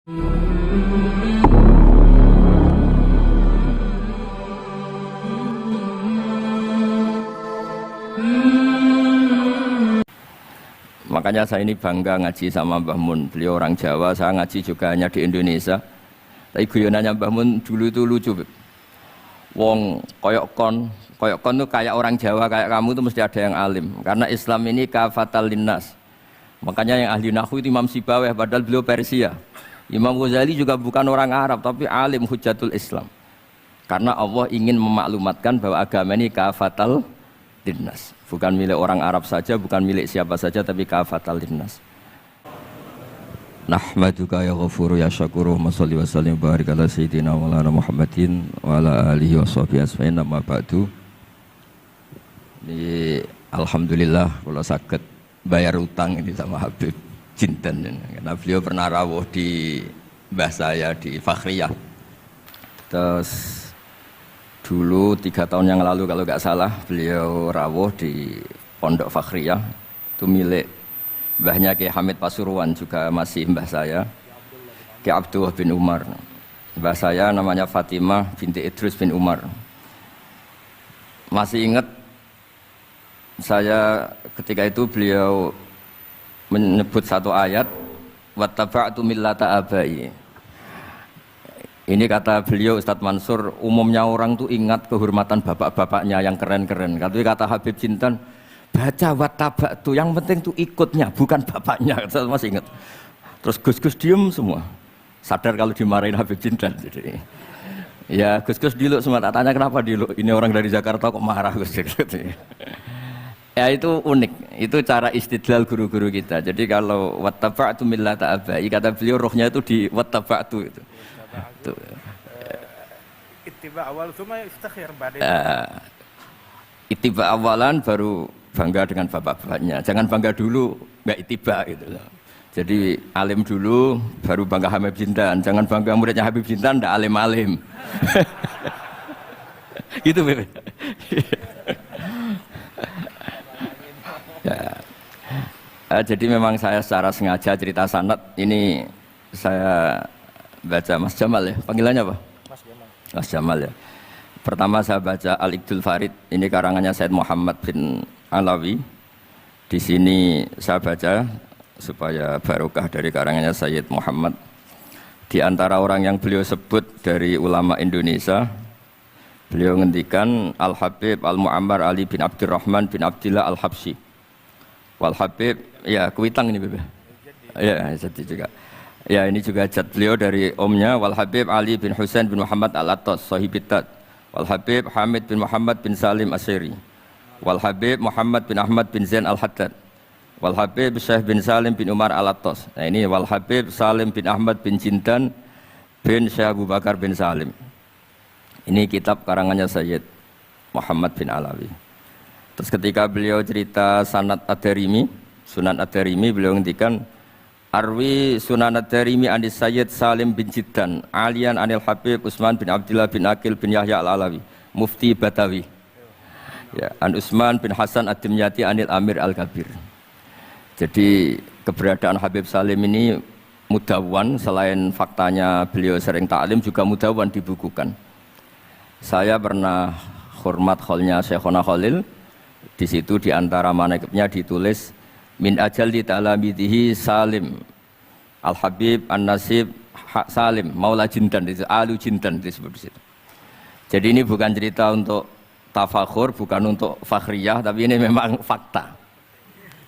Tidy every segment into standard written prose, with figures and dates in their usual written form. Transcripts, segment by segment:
Makanya saya ini bangga ngaji sama Mbah Mun. Beliau orang Jawa, saya ngaji juga hanya di Indonesia. Tapi guyonannya Mbah Mun dulu itu lucu. Wong koyok kon tuh kayak orang Jawa, kayak kamu tuh mesti ada yang alim. Karena Islam ini kafatal linnas. Makanya yang ahli nahwu itu Imam Sibawayh, padahal beliau Persia. Imam Ghazali juga bukan orang Arab, tapi alim hujatul Islam. Karena Allah ingin memaklumatkan bahwa agama ini kafatal linnas. Bukan milik orang Arab saja, bukan milik siapa saja, tapi kafatal linnas. Nahmaduka ya ghafuru ya syakuru wa salli wa sallim barik ala sayyidina wa ala Muhammadin wa ala alihi wa sahbihi asma'in amma ba'du. Ini alhamdulillah kalau sakit bayar utang ini sama Habib Jinten, karena beliau pernah rawuh di mbah saya di Fakhriyah. Terus dulu 3 tahun yang lalu kalau nggak salah beliau rawuh di Pondok Fakhriyah, itu milik mbahnya Ki Hamid Pasuruan, juga masih mbah saya Ki Abdullah bin Umar. Mbah saya namanya Fatimah binti Idrus bin Umar. Masih ingat saya ketika itu beliau menyebut satu ayat, wattaba'tu millata abai. Ini kata beliau Ustadz Mansur, umumnya orang tuh ingat kehormatan bapak-bapaknya yang keren-keren. Tapi kata Habib Jinten, baca wattaba'tu, yang penting tuh ikutnya, bukan bapaknya. Saya masih ingat. Terus Gus-Gus diem semua. Sadar kalau dimarahin Habib Jinten. Jadi, ya Gus-Gus diluk semua. Tak tanya kenapa diluk. Ini orang dari Jakarta kok marah Gus. Ya itu unik, itu cara istidlal guru-guru kita. Jadi kalau wattaba'tu millata abai, kata beliau rohnya itu di wattaba'tu itu. Ittiba awal cuma istakhir badai. Ittiba awalan baru bangga dengan bapak-bapaknya. Jangan bangga dulu enggak ittiba gitu loh. Jadi alim dulu baru bangga Habib Jinten. Jangan bangga muridnya Habib Jinten ndak alim-alim. Gitu Beb. Ya. Jadi memang saya secara sengaja cerita sanad ini saya baca Mas Jamal ya, panggilannya apa? Mas Jamal. Mas Jamal ya. Pertama saya baca Al-Iqdul Farid, ini karangannya Said Muhammad bin Alawi. Di sini saya baca supaya barokah dari karangannya Sayyid Muhammad. Di antara orang yang beliau sebut dari ulama Indonesia, beliau ngendikan Al-Habib Al-Mu'ammar Ali bin Abdurrahman bin Abdillah Al-Habsyi. Wal Habib, ya Kuitang ini Bebe. Ya, jadi juga. Ya, ini juga jad beliau dari omnya Wal Habib Ali bin Husain bin Muhammad Al-Attas, Sahibitat. Wal Habib Hamid bin Muhammad bin Salim Asyiri. Wal Habib Muhammad bin Ahmad bin Zain Al-Haddad. Wal Habib Syekh bin Salim bin Umar Al-Attas. Nah, ini Wal Habib Salim bin Ahmad bin Jinten bin Syekh Abu Bakar bin Salim. Ini kitab karangannya Sayyid Muhammad bin Alawi. Terus ketika beliau cerita Sanad Ad-Darimi, Sunan Ad-Darimi, beliau ngendikan Arwi Sunan Ad-Darimi anis Sayyid Salim bin Jiddan, Alian anil Habib Utsman bin Abdillah bin Aqil bin Yahya Al-Alawi, Mufti Batawi. Ya, an Utsman bin Hasan Ad-Dimyati anil Amir Al-Kabir. Jadi keberadaan Habib Salim ini mudawwan, selain faktanya beliau sering ta'lim juga mudawwan dibukukan. Saya pernah hormat kholnya Syekhona Khalil. Di situ di antara manaqibnya ditulis min ajalli ta'lamidhi Salim Al-Habib An-Nasib Salim Maula Jinten, itu Alu Jinten disebut di situ. Jadi ini bukan cerita untuk tafakhur, bukan untuk fakhriyah, tapi ini memang fakta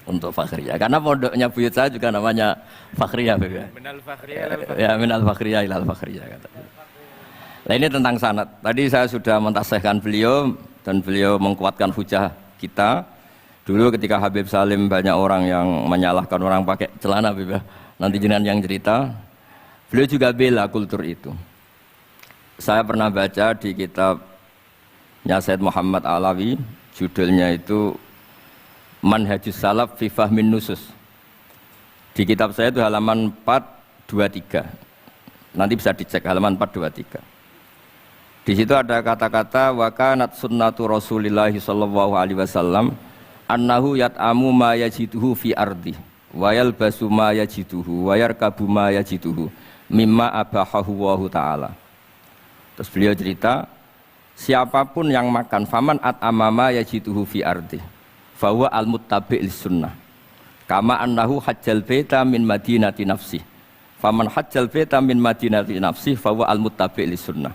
untuk fakhriyah. Karena pondoknya buyut saya juga namanya fakhriyah, ya. Minal fakhriyah ilal fakhriyah. Ya, minal fakhriyah ilal fakhriyah kata. Nah, ini tentang sanad. Tadi saya sudah mentasihkan beliau dan beliau mengkuatkan hujah kita. Dulu ketika Habib Salim banyak orang yang menyalahkan orang pakai celana, Habib, nanti jenengan yang cerita. Beliau juga bela kultur itu. Saya pernah baca di kitabnya Said Muhammad Alawi, judulnya itu Manhajus Salaf fi Fahmin Nusus. Di kitab saya itu halaman 423. Nanti bisa dicek halaman 423. Di situ ada kata-kata wa kanat sunnatu Rasulillah sallallahu alaihi wasallam annahu yat'amu ma yajiduhu fi ardi wa yalbasu ma yajiduhu wa yarkabu ma yajiduhu mimma abahahu Allahu ta'ala. Terus beliau cerita, siapapun yang makan faman at'amama yajiduhu fi ardi fahuwa al-muttabi' lis-sunnah kama annahu hajjal baita min madinati nafsi faman hajjal baita min madinati nafsi fahuwa al-muttabi' lis-sunnah.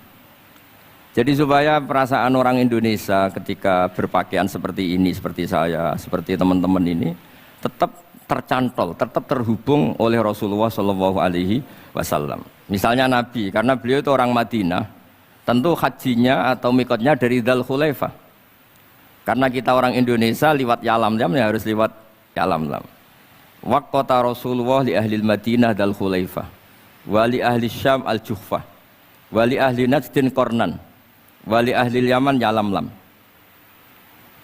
Jadi supaya perasaan orang Indonesia ketika berpakaian seperti ini, seperti saya, seperti teman-teman ini tetap tercantol, tetap terhubung oleh Rasulullah Shallallahu Alaihi Wasallam. Misalnya Nabi, karena beliau itu orang Madinah, tentu hajinya atau mikotnya dari Dzul Khulaifah. Karena kita orang Indonesia lewat Yalamlam ya harus lewat Yalamlam. Waqata Rasulullah li ahli Madinah Dzul Khulaifah, wa li ahli Syam al-Juhfah, wa li ahli Najdin Qarnan, wa li ahli Yaman Yalamlam.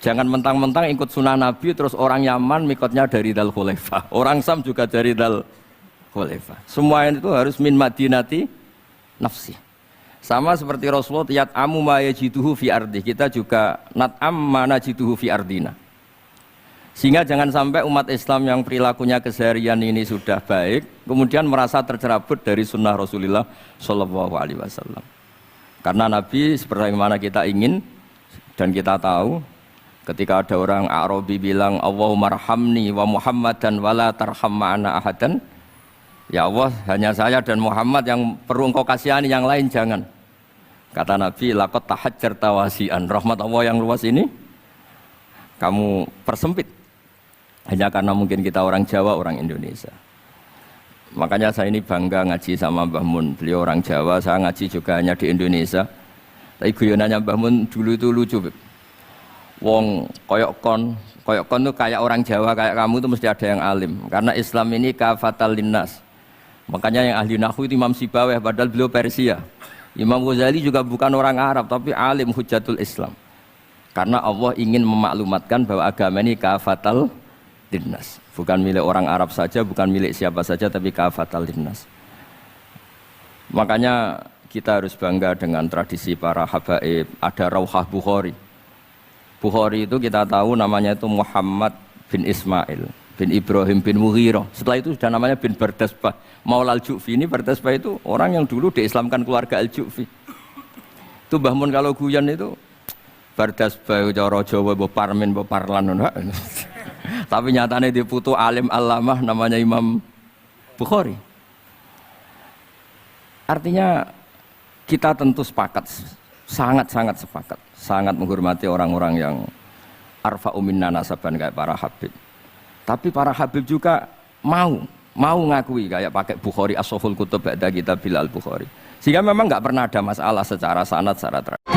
Jangan mentang-mentang ikut sunnah Nabi terus orang Yaman mikotnya dari Dzul Khulaifah, orang Sam juga dari Dzul Khulaifah. Semua itu harus min madinati nafsi. Sama seperti Rasulullah yat'amu ma yajiduhu fi ardi, kita juga nat'am ma najiduhu fi ardina. Sehingga jangan sampai umat Islam yang perilakunya keseharian ini sudah baik kemudian merasa tercerabut dari sunnah Rasulullah Shallallahu Alaihi Wasallam. Karena Nabi seperti mana kita ingin dan kita tahu, ketika ada orang Arabi bilang Allahumma arhamni wa Muhammadan wala tarham ma'ana ahadan, ya Allah hanya saya dan Muhammad yang perlu engkau kasihani, yang lain jangan. Kata Nabi laqad tahajjarta wasi'an, rahmat Allah yang luas ini kamu persempit hanya karena mungkin kita orang Jawa, orang Indonesia. Makanya saya ini bangga ngaji sama Mbah Mun, beliau orang Jawa, saya ngaji juga hanya di Indonesia. Tapi guyonannya Mbah Mun dulu itu lucu, wong koyok kon tuh kayak orang Jawa kayak kamu tuh mesti ada yang alim. Karena Islam ini kafatal linnas. Makanya yang ahli nahwu itu Imam Sibawayh, padahal beliau Persia. Imam Ghazali juga bukan orang Arab tapi alim hujatul Islam. Karena Allah ingin memaklumatkan bahwa agama ini kafatal linnas. Bukan milik orang Arab saja, bukan milik siapa saja, tapi kafatal linnas. Makanya kita harus bangga dengan tradisi para habaib. Ada Rauhah Bukhari. Bukhari itu kita tahu namanya itu Muhammad bin Ismail bin Ibrahim bin Mughirah. Setelah itu sudah namanya bin Bardasbah. Maula al-Ju'fi ini Bardasbah itu orang yang dulu diislamkan keluarga al-Ju'fi. Itu Mbah Mun kalau guyon itu Bardasbah cara Jawa mbok parmin mbok parlan. Tapi nyatanya dia putu alim alamah namanya Imam Bukhari. Artinya kita tentu sepakat, sangat-sangat sepakat, sangat menghormati orang-orang yang arfa'u minna nasaban kayak para habib. Tapi para habib juga mau ngakui kayak pakai Bukhari as-Sahihul Kutub ba'da kitab Bilal Bukhari. Sehingga memang nggak pernah ada masalah secara sanad, secara tradisi.